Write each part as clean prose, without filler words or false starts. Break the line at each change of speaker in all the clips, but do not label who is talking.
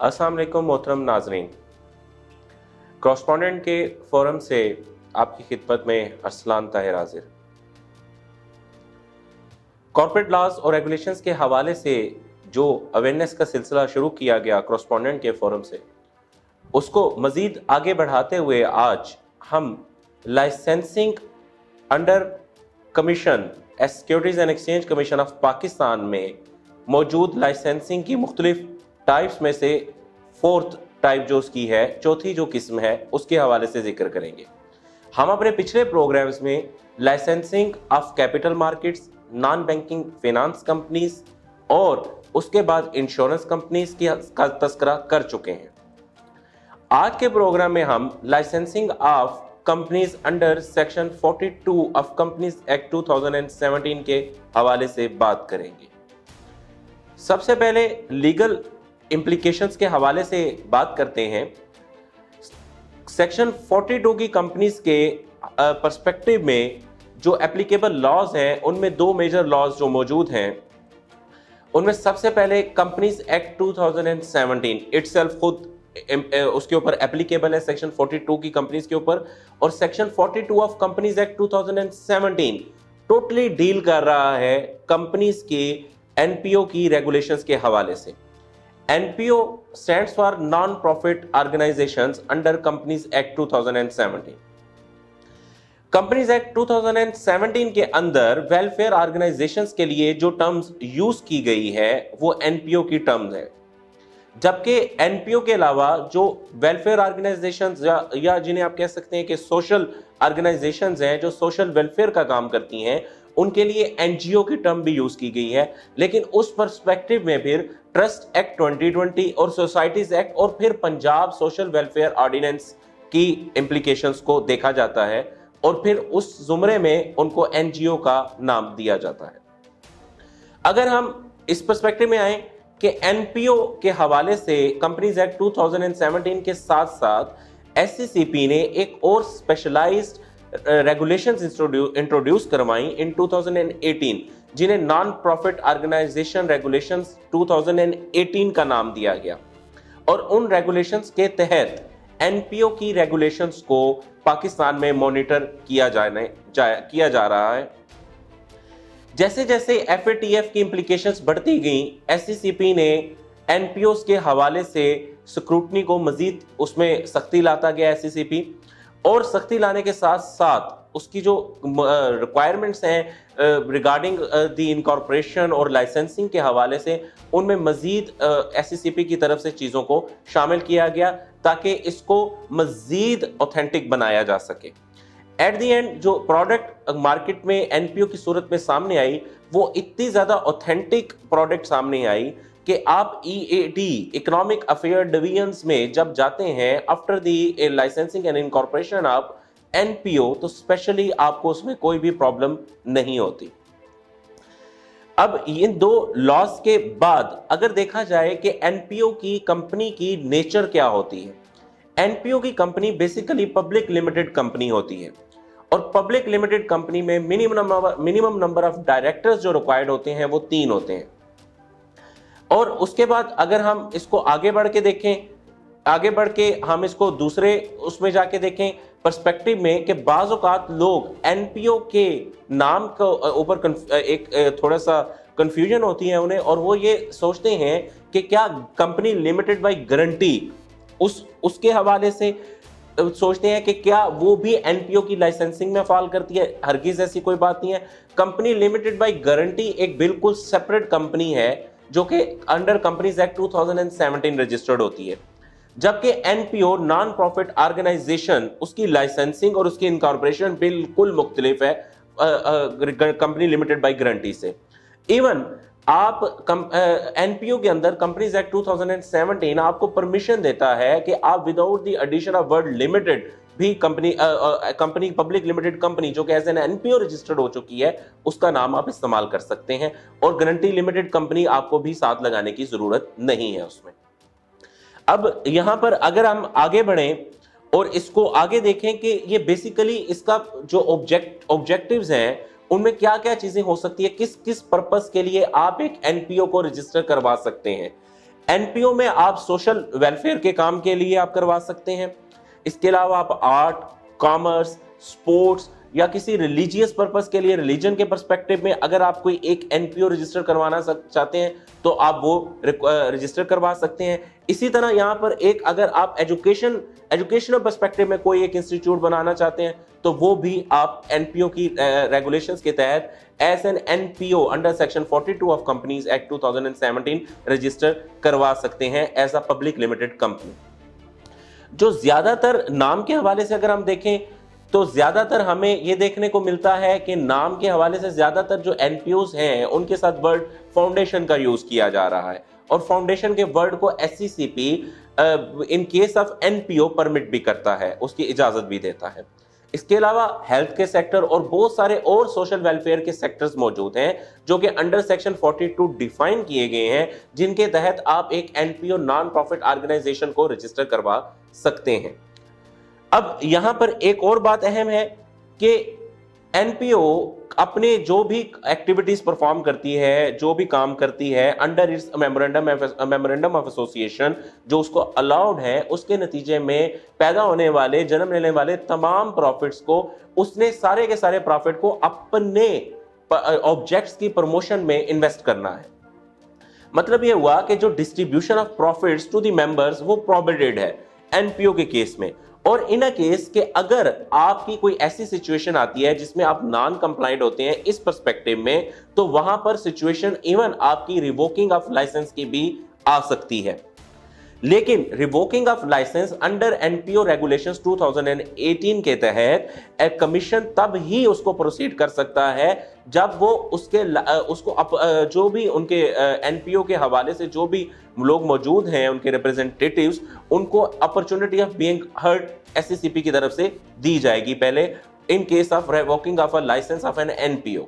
अस्सलाम वालेकुम मोहतरम नाजरीन, कॉरस्पॉन्डेंट के फोरम से आपकी खिदमत में अरसलान ताहिर हाजिर। कॉर्पोरेट लॉज और रेगुलेशंस के हवाले से जो अवेयरनेस का सिलसिला शुरू किया गया कॉरस्पॉन्डेंट के फोरम से, उसको मज़ीद आगे बढ़ाते हुए आज हम licensing under commission securities and exchange commission of Pakistan में मौजूद लाइसेंसिंग की मुख्तलिफ टाइप्स में से फोर्थ टाइप जो उसकी है, चौथी जो किस्म है, उसके हवाले से जिक्र करेंगे। हम अपने पिछले प्रोग्राम्स में licensing of capital markets, non banking finance companies और उसके बाद इंश्योरेंस कंपनीज का तस्करा कर चुके हैं। आज के प्रोग्राम में हम licensing of companies under section 42 of companies act 2017 के हवाले से बात करेंगे। सबसे पहले लीगल इम्प्लीकेशंस के हवाले से बात करते हैं। सेक्शन 42 की कंपनीज के पर्सपेक्टिव में जो एप्लीकेबल लॉज हैं, उनमें दो मेजर लॉज जो मौजूद हैं, उनमें सबसे पहले कंपनीज एक्ट 2017 इटसेल्फ खुद उसके ऊपर एप्लीकेबल है, सेक्शन 42 की कंपनीज के ऊपर। और section 42 of companies act 2017 totally deal कर रहा है कंपनीज के एनपीओ की रेगुलेशंस के हवाले से। NPO stands for non profit organisations under companies act 2017। Companies act 2017 के अंदर वेलफेयर ऑर्गेनाइजेशंस के लिए जो टर्म्स यूज की गई है वो एनपीओ की टर्म्स है, जबकि एनपीओ के अलावा जो वेलफेयर ऑर्गेनाइजेशंस या जिन्हें आप कह सकते हैं कि सोशल ऑर्गेनाइजेशंस हैं, जो सोशल वेलफेयर का काम करती हैं, उनके लिए एनजीओ की टर्म भी यूज की गई है। लेकिन उस पर्सपेक्टिव में फिर ट्रस्ट एक्ट 2020 और सोसाइटीज एक्ट और फिर पंजाब सोशल वेलफेयर ऑर्डिनेंस की इम्प्लीकेशंस को देखा जाता है और फिर उस जुमरे में उनको एनजीओ का नाम दिया जाता है। अगर हम इस पर्सपेक्टिव में आए कि एनपीओ के हवाले से कंपनीज एक्ट 2017 के साथ साथ एससीसीपी ने एक और स्पेशलाइज्ड रेगुलेशंस इंट्रोड्यूस करवाई इन 2018, जिन्हें नॉन प्रॉफिट ऑर्गेनाइजेशन रेगुलेशंस 2018 का नाम दिया गया। और उन रेगुलेशंस के तहत एनपीओ की रेगुलेशंस को पाकिस्तान में मॉनिटर किया जा रहा है। जैसे जैसे एफएटीएफ की इंप्लीकेशंस बढ़ती गई, एससीसीपी ने एनपीओस के हवाले से स्क्रूटनी को मजीद उसमें सख्ती लाता गया एससीसीपी, और सख्ती लाने के साथ साथ उसकी जो रिक्वायरमेंट्स हैं रिगार्डिंग द इनकॉर्पोरेशन और लाइसेंसिंग के हवाले से, उनमें मजीद एससीसीपी की तरफ से चीज़ों को शामिल किया गया ताकि इसको मजीद ऑथेंटिक बनाया जा सके। एट द एंड जो प्रोडक्ट मार्केट में एनपीओ की सूरत में सामने आई, वो इतनी ज़्यादा ऑथेंटिक प्रोडक्ट सामने आई कि आप ईएडी इकोनॉमिक अफेयर डिवीजन्स में जब जाते हैं after the licensing and incorporation of NPO, तो स्पेशली आपको उसमें कोई भी प्रॉब्लम नहीं होती। अब इन दो लॉज के बाद अगर देखा जाए कि एनपीओ की कंपनी की नेचर क्या होती है, एनपीओ की company basically public limited company होती है और पब्लिक लिमिटेड कंपनी में मिनिमम नंबर ऑफ डायरेक्टर्स जो रिक्वायर्ड होते हैं वो 3 होते हैं। और उसके बाद अगर हम इसको आगे बढ़ के हम इसको दूसरे उसमें जाके देखें पर्सपेक्टिव में कि बाज़ औक़ात लोग एनपीओ के नाम के ऊपर एक थोड़ा सा कंफ्यूजन होती है उन्हें, और वो ये सोचते हैं कि क्या कंपनी लिमिटेड बाय गारंटी उसके हवाले से सोचते हैं कि क्या वो भी एनपीओ की लाइसेंसिंग में फाल करती है। हरगिज़ ऐसी कोई बात नहीं है। कंपनी लिमिटेड बाय गारंटी एक बिल्कुल सेपरेट कंपनी है जो कि अंडर कंपनीज एक्ट 2017 रजिस्टर्ड होती है, जबकि एनपीओ नॉन प्रॉफिट ऑर्गेनाइजेशन उसकी लाइसेंसिंग और उसकी इनकॉर्पोरेशन बिल्कुल मुख्तलिफ है कंपनी लिमिटेड बाय गारंटी से। इवन आप एनपीओ के अंदर कंपनीज एक्ट 2017 आपको परमिशन देता है कि आप without the addition of word limited भी कंपनी पब्लिक लिमिटेड कंपनी जो कि एज एन एनपीओ रजिस्टर्ड हो चुकी है उसका नाम आप इस्तेमाल कर सकते हैं, और गारंटी लिमिटेड कंपनी आपको भी साथ लगाने की जरूरत नहीं है उसमें। अब यहां पर अगर हम आगे बढ़ें और इसको आगे देखें कि ये बेसिकली इसका जो ऑब्जेक्टिव्स हैं उनमें क्या क्या चीजें हो सकती है, किस किस पर्पस के लिए आप एक एनपीओ को रजिस्टर करवा सकते हैं। एनपीओ में आप सोशल वेलफेयर के काम के लिए आप करवा सकते हैं। इसके अलावा आप आर्ट, कॉमर्स, स्पोर्ट्स या किसी रिलीजियस पर्पस के लिए, रिलीजन के पर्सपेक्टिव में अगर आप कोई एक एनपीओ रजिस्टर करवाना चाहते हैं तो आप वो रजिस्टर करवा सकते हैं। इसी तरह यहाँ पर एक अगर आप एजुकेशनल पर्सपेक्टिव में कोई एक इंस्टीट्यूट बनाना चाहते हैं तो वो भी आप एनपीओ की रेगुलेशंस के तहत as an NPO under section 42 of companies act 2017 register करवा सकते हैं as a public limited company. जो ज्यादातर नाम के हवाले से अगर हम देखें तो ज्यादातर हमें यह देखने को मिलता है कि नाम के हवाले से ज्यादातर जो एनपीओज हैं उनके साथ वर्ड फाउंडेशन का यूज किया जा रहा है, और फाउंडेशन के वर्ड को SCCP in case of NPO permit भी करता है, उसकी इजाजत भी देता है। इसके अलावा हेल्थ के सेक्टर और बहुत सारे और सोशल वेलफेयर के सेक्टर्स मौजूद हैं जो कि अंडर सेक्शन 42 डिफाइन किए गए हैं, जिनके तहत आप एक एनपीओ नॉन प्रॉफिट ऑर्गेनाइजेशन को रजिस्टर करवा सकते हैं। अब यहां पर एक और बात अहम है कि एनपीओ अपने जो भी एक्टिविटीज परफॉर्म करती है, जो भी काम करती है under its memorandum of association जो उसको अलाउड है, उसके नतीजे में पैदा होने वाले, जन्म लेने वाले तमाम प्रॉफिट्स को उसने सारे के सारे प्रॉफिट को अपने ऑब्जेक्ट्स की प्रमोशन में इन्वेस्ट करना है। मतलब यह हुआ कि जो distribution of profits to the members वो प्रोहिबिटेड है एनपीओ के केस में। और इन अ केस के अगर आपकी कोई ऐसी सिचुएशन आती है जिसमें आप नॉन कंप्लाइंट होते हैं इस पर्सपेक्टिव में, तो वहां पर सिचुएशन इवन आपकी रिवोकिंग ऑफ लाइसेंस की भी आ सकती है। लेकिन revoking of license under NPO regulations 2018 के तहत एक कमीशन तब ही उसको प्रोसीड कर सकता है जब वो उसको जो भी उनके एनपीओ के हवाले से जो भी लोग मौजूद हैं, उनके रिप्रेजेंटेटिव्स, उनको opportunity of being heard SCCP की तरफ से दी जाएगी पहले in case of revoking of a license of an NPO.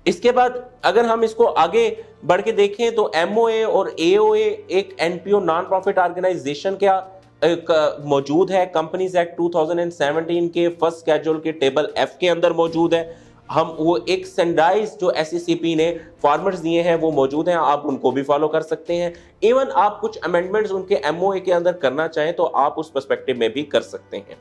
इसके बाद अगर हम इसको आगे बढ़ के देखें तो एमओए और एओए एक एनपीओ नॉन प्रॉफिट ऑर्गेनाइजेशन क्या मौजूद है कंपनीज एक्ट 2017 के फर्स्ट स्केड्यूल के टेबल एफ के अंदर मौजूद है। हम वो एक स्टैंडर्डाइज्ड जो एससीसीपी ने फॉर्मेट्स दिए हैं वो मौजूद हैं, आप उनको भी फॉलो कर सकते हैं। इवन आप कुछ अमेंडमेंट्स उनके एमओए के अंदर करना चाहें तो आप उस पर्सपेक्टिव में भी कर सकते हैं।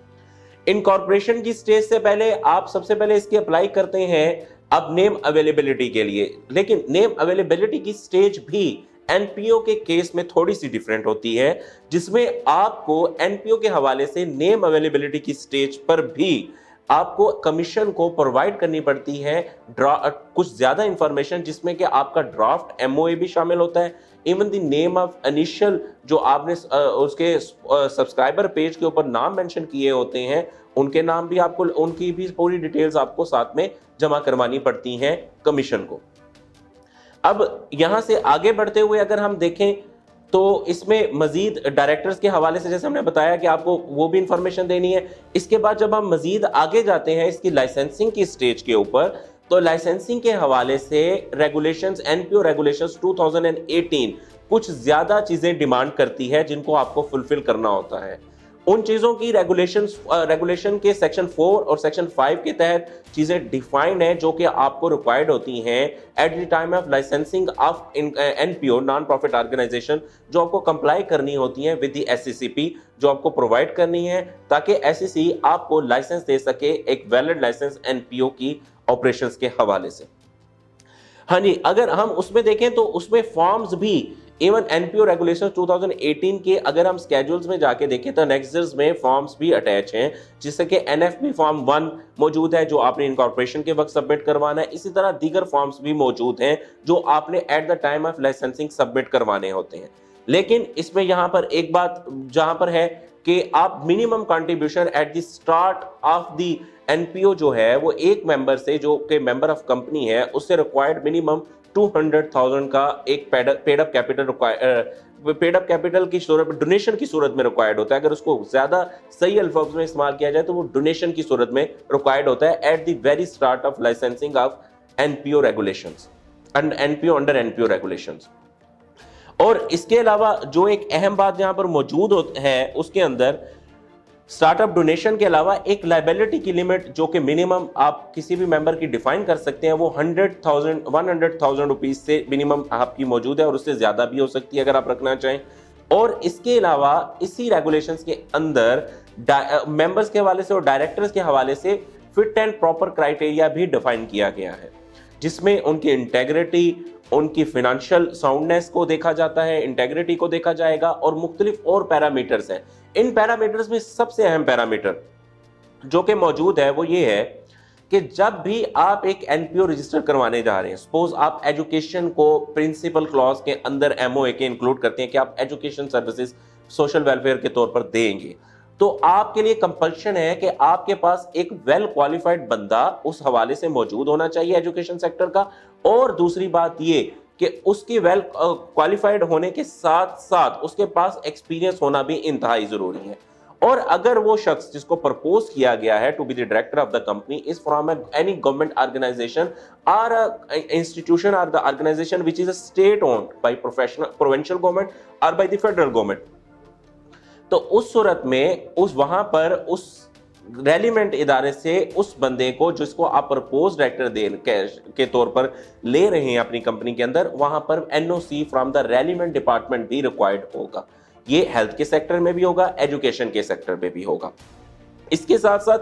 इनकॉर्पोरेशन की स्टेज से पहले आप सबसे पहले इसकी अप्लाई करते हैं अब नेम अवेलेबिलिटी के लिए, लेकिन नेम अवेलेबिलिटी की स्टेज भी एनपीओ के केस में थोड़ी सी डिफरेंट होती है, जिसमें आपको एनपीओ के हवाले से नेम अवेलेबिलिटी की स्टेज पर भी आपको कमीशन को प्रोवाइड करनी पड़ती है कुछ ज्यादा इंफॉर्मेशन, जिसमें कि आपका ड्राफ्ट एमओए भी शामिल होता है, even the name of initial जो आपने उसके सब्सक्राइबर पेज के ऊपर नाम मेंशन किए होते हैं उनके नाम भी आपको, उनकी भी पूरी डिटेल्स आपको साथ में जमा करवानी पड़ती हैं कमीशन को। अब यहां से आगे बढ़ते हुए अगर हम देखें तो इसमें मजीद डायरेक्टर्स के हवाले से जैसे हमने बताया कि आपको वो भी इंफॉर्मेशन देनी है। इसके बाद जब हम मजीद आगे जाते हैं इसकी लाइसेंसिंग की स्टेज के ऊपर, तो लाइसेंसिंग के हवाले से रेगुलेशंस, एनपीओ रेगुलेशंस 2018 कुछ ज्यादा चीजें डिमांड करती है जिनको आपको फुलफिल करना होता है। उन चीजों की रेगुलेशन के सेक्शन 4 और सेक्शन 5 के तहत चीजें डिफाइंड है जो कि आपको रिक्वायर्ड होती हैं at the time of licensing of NPO non profit organization, जो आपको कंप्लाई करनी होती हैं विद द एससीसीपी, जो आपको प्रोवाइड करनी है ताकि एससीसी आपको लाइसेंस दे सके एक वैलिड लाइसेंस एनपीओ की ऑपरेशंस के हवाले से। हाँ जी, अगर हम उसमें देखें तो उसमें फॉर्म्स भी इवन एनपीओ रेगुलेशन 2018 के अगर हम स्केड्यूल्स में जाके देखें तो नेक्स्ट्स में फॉर्म्स भी अटैच हैं, जिससे कि एनएफपी फॉर्म 1 मौजूद है जो आपने इनकॉर्पोरेशन के वक्त सबमिट करवाना है। इसी तरह दीगर फॉर्म्स भी मौजूद हैं जो आपने eight the time of licensing submit करवाने होते हैं। लेकिन इसमें यहाँ पर एक बात जहां पर है कि आप minimum contribution at the start of the NPO जो है वो एक मेंबर से, जो कि मेंबर ऑफ कंपनी है, उससे रिक्वायर्ड मिनिमम 200,000 का एक पेड अप कैपिटल की सूरत में, डोनेशन की सूरत में रिक्वायर्ड होता है। अगर उसको ज्यादा सही अल्फाज में इस्तेमाल किया जाए तो वो डोनेशन की सूरत में रिक्वायर्ड होता है at the very start of licensing of NPO regulations and NPO under NPO regulations. और इसके अलावा जो एक अहम बात यहां पर मौजूद है उसके अंदर स्टार्टअप डोनेशन के अलावा एक लाइबिलिटी की लिमिट जो कि मिनिमम आप किसी भी मेंबर की डिफाइन कर सकते हैं, वो 100,000 रुपीज से मिनिमम आपकी मौजूद है और उससे ज्यादा भी हो सकती है अगर आप रखना चाहें। और इसके अलावा इसी रेगुलेशंस के अंदर मेंबर्स के हवाले से और डायरेक्टर्स के हवाले से फिट एंड प्रॉपर क्राइटेरिया भी डिफाइन किया गया है, जिसमें उनकी इंटेग्रिटी, उनकी फाइनेंशियल साउंडनेस को देखा जाता है, इंटेग्रिटी को देखा जाएगा और मुख्तलिफ और पैरामीटर्स हैं। इन पैरामीटर्स में सबसे अहम पैरामीटर जो कि मौजूद है वो ये है कि जब भी आप एक एनपीओ रजिस्टर करवाने जा रहे हैं, सपोज आप एजुकेशन को प्रिंसिपल क्लॉज के अंदर एमओए के इंक्लूड करते हैं कि आप एजुकेशन सर्विसेज सोशल वेलफेयर के तौर पर देंगे, तो आपके लिए कंपल्शन है कि आपके पास एक वेल क्वालिफाइड बंदा उस हवाले से मौजूद होना चाहिए एजुकेशन सेक्टर का। और दूसरी बात ये कि उसकी वेल क्वालिफाइड होने के साथ साथ उसके पास एक्सपीरियंस होना भी इंतहाई जरूरी है। और अगर वो शख्स जिसको प्रपोज किया गया है to be the director of the company is from any government organization और इंस्टीट्यूशन और the organization which is a state owned by provincial government और बाय द फेडरल गवर्नमेंट, तो उस सूरत में उस वहां पर उस रेलिवेंट इदारे से उस बंदे को जिसको आप प्रपोज डायरेक्टर के तौर पर ले रहे हैं अपनी कंपनी के अंदर, वहां पर NOC from the relevant department भी रिक्वायर्ड होगा। ये हेल्थ के सेक्टर में भी होगा, एजुकेशन के सेक्टर में भी होगा। इसके साथ साथ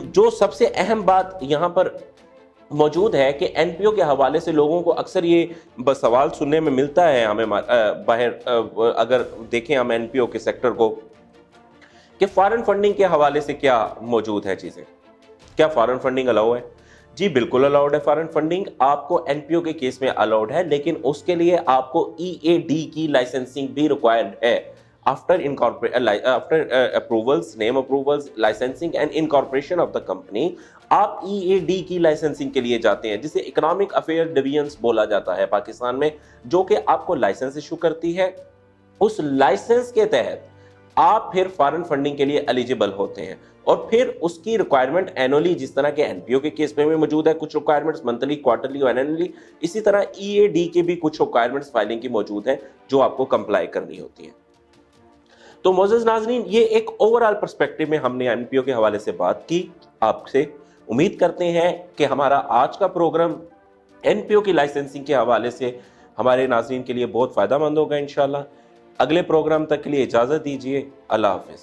जो सबसे अहम बात यहां पर मौजूद है कि एनपीओ के हवाले से लोगों को अक्सर ये बस सवाल सुनने में मिलता है हमें बाहर अगर देखें हम एनपीओ के सेक्टर को, कि फॉरेन फंडिंग के हवाले से क्या मौजूद है चीजें, क्या फॉरेन फंडिंग अलाउ है? जी बिल्कुल अलाउड है। फॉरेन फंडिंग आपको एनपीओ के केस में अलाउड है, लेकिन उसके लिए आपको ईएडी की लाइसेंसिंग भी रिक्वायर्ड है। After approvals, name approvals, licensing and incorporation of the company, आप ईएडी की लाइसेंसिंग के लिए जाते हैं, जिसे इकोनॉमिक अफेयर डिवीजन बोला जाता है पाकिस्तान में, जो कि आपको लाइसेंस इशू करती है। उस लाइसेंस के तहत आप फिर फॉरेन फंडिंग के लिए एलिजिबल होते हैं और फिर उसकी रिक्वायरमेंट एनुअली, जिस तरह के एनपीओ के केस में भी मौजूद है कुछ रिक्वायरमेंट्स मंथली, क्वार्टरली और एनुअली, इसी तरह ईएडी के भी कुछ रिक्वायरमेंट्स फाइलिंग की मौजूद है जो आपको कंप्लाई करनी होती है। तो मोअज़्ज़ज़ नाज़रीन, ये एक ओवरऑल पर्सपेक्टिव में हमने एनपीओ के हवाले से बात की आपसे। उम्मीद करते हैं कि हमारा आज का प्रोग्राम एनपीओ की लाइसेंसिंग के हवाले से हमारे नाज़रीन के लिए बहुत फ़ायदेमंद होगा इंशाल्लाह। अगले प्रोग्राम तक के लिए इजाज़त दीजिए। अल्लाह हाफ़िज़।